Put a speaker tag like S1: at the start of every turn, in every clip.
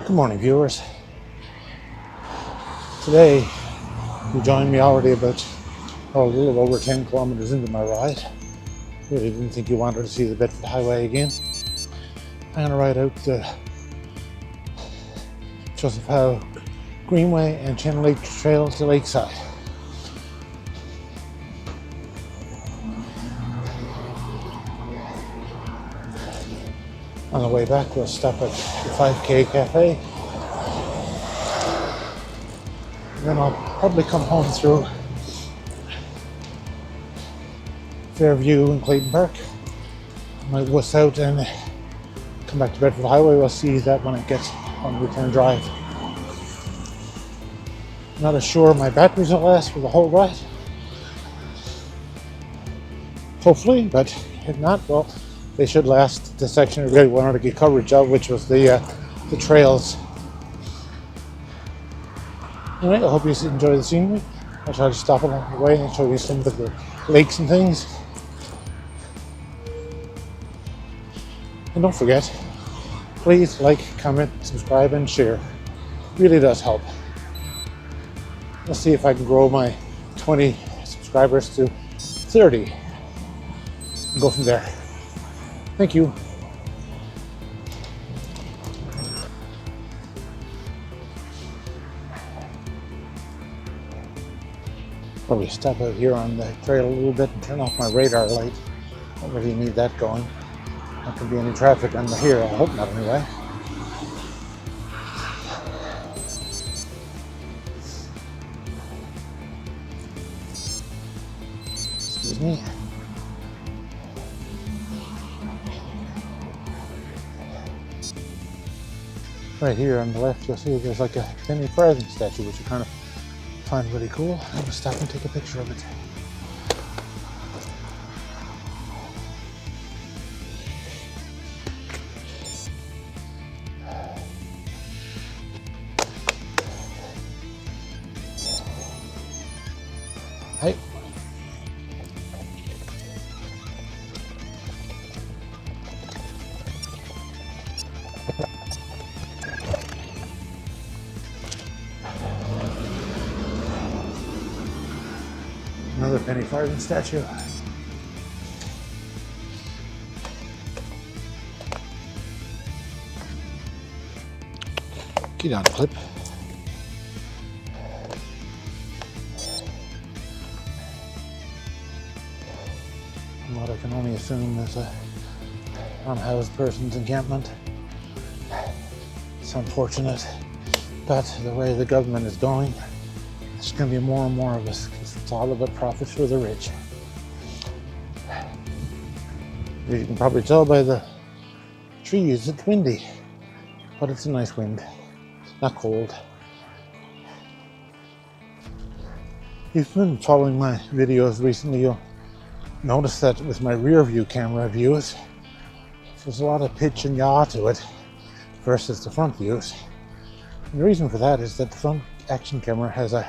S1: Good morning, viewers. Today, you joined me already about a little over 10 kilometers into my ride. Really didn't think you wanted to see the Bedford Highway again. I'm going to ride out the Joseph Howe Greenway and Channel Lake Trail to Lakeside. On the way back, we'll stop at the 5K Cafe. Then I'll probably come home through Fairview and Clayton Park. I might wuss out and come back to Bedford Highway. We'll see that when it gets on the return drive. I'm not as sure my batteries will last for the whole ride. Hopefully, but if not, well, they should last the section I really wanted to get coverage of, which was the trails. Anyway, I hope you enjoy the scenery. I'll try to stop along the way and show you some of the lakes and things. And don't forget, please like, comment, subscribe, and share. It really does help. Let's see if I can grow my 20 subscribers to 30 and go from there. Thank you. Probably step out here on the trail a little bit and turn off my radar light. Don't really need that going. Not going to be any traffic under here. I hope not anyway. Excuse me. Right here on the left, you'll see there's like a Penny Farthing statue, which I kind of find really cool. I'm going to stop and take a picture of it. Hey. Another Penny Farthing statue. Get on the clip. And what I can only assume is a unhoused person's encampment. It's unfortunate, but the way the government is going, there's going to be more and more of us. It's all about profits for the rich. You can probably tell by the trees it's windy, but it's a nice wind, not cold. If you've been following my videos recently, you'll notice that with my rear view camera views, there's a lot of pitch and yaw to it versus the front views. And the reason for that is that the front action camera has a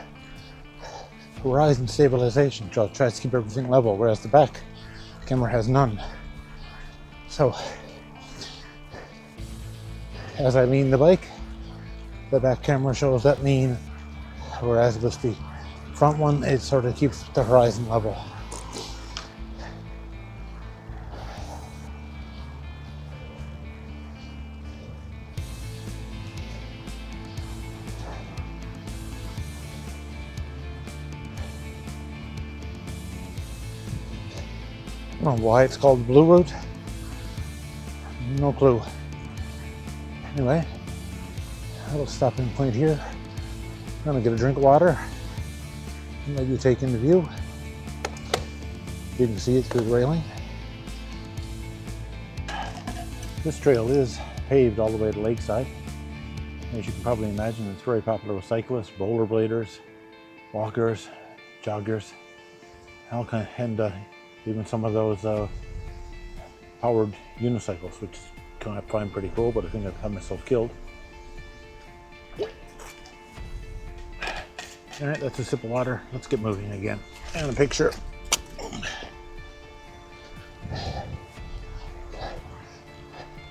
S1: horizon stabilization, so it tries to keep everything level, whereas the back camera has none. So, as I lean the bike, the back camera shows that lean, whereas with the front one, it sort of keeps the horizon level. I don't know why it's called the Blue Route. No clue. Anyway, a little stopping point here. I'm gonna get a drink of water. Maybe take in the view. You can see it through the railing. This trail is paved all the way to Lakeside. As you can probably imagine, it's very popular with cyclists, rollerbladers, walkers, joggers, all kind of, and even some of those powered unicycles, which I find pretty cool, but I think I've had myself killed. All right, that's a sip of water. Let's get moving again. And a picture.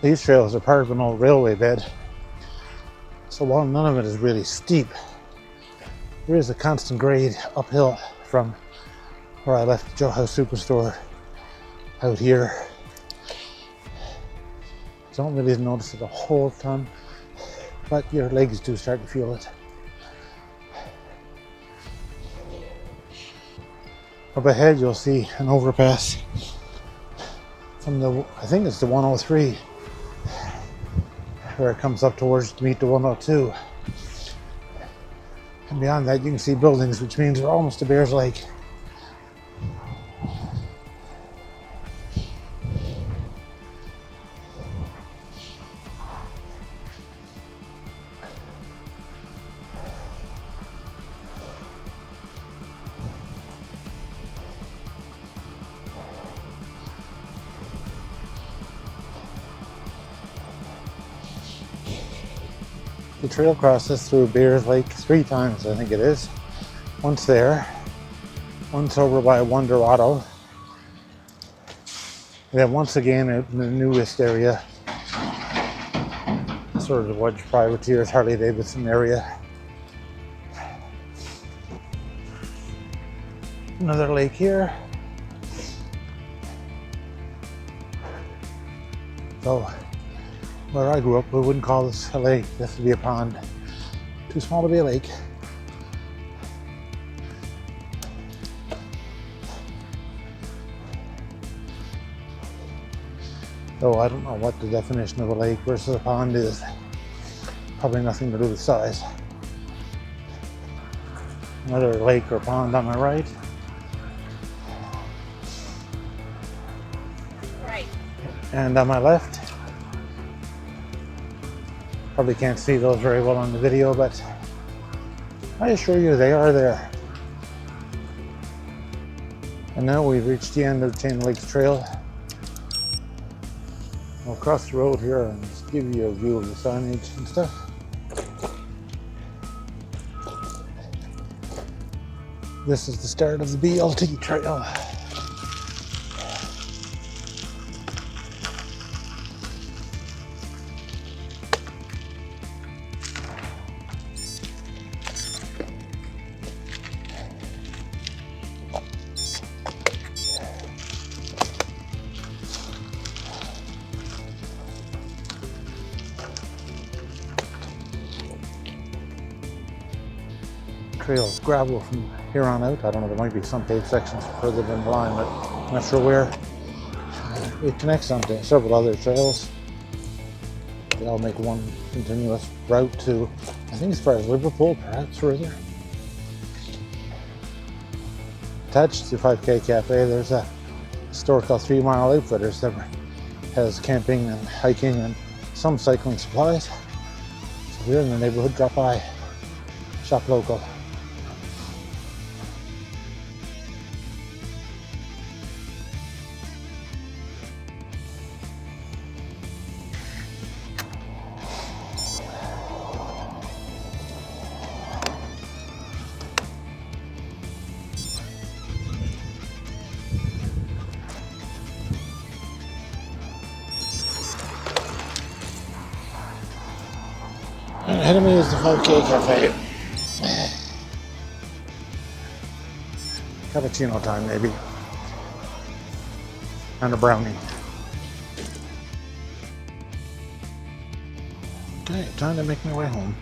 S1: These trails are part of an old railway bed. So while none of it is really steep, there is a constant grade uphill from where I left the Joe House Superstore out here. Don't really notice it a whole ton, but your legs do start to feel it. Up ahead you'll see an overpass from the, I think it's the 103, where it comes up towards to meet the 102. And beyond that you can see buildings, which means we're almost to Bears Lake. The trail crosses through Bears Lake 3 times, I think it is. Once there, once over by Wonderado, and then once again out in the newest area, sort of the Wedge Privateers, Harley Davidson area. Another lake here. So, where I grew up, we wouldn't call this a lake. This would be a pond. Too small to be a lake. So I don't know what the definition of a lake versus a pond is. Probably nothing to do with size. Another lake or pond on my right. Right. And on my left. Probably can't see those very well on the video, but I assure you they are there. And now we've reached the end of Chain Lakes Trail. I'll cross the road here and just give you a view of the signage and stuff. This is the start of the BLT trail. Trail's gravel from here on out. I don't know, there might be some paved sections further down the line, but I'm not sure where. It connects onto several other trails. They all make one continuous route to, I think as far as Liverpool, perhaps further. Attached to 5K Cafe, there's a store called 3 Mile Outfitters that has camping and hiking and some cycling supplies. So if you're in the neighborhood, drop by, shop local. And ahead of me is the 5K Cafe. Cappuccino time, maybe. And a brownie. Okay, time to make my way home.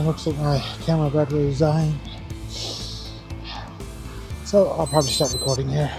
S1: Looks like my camera battery is dying. So I'll probably stop recording here.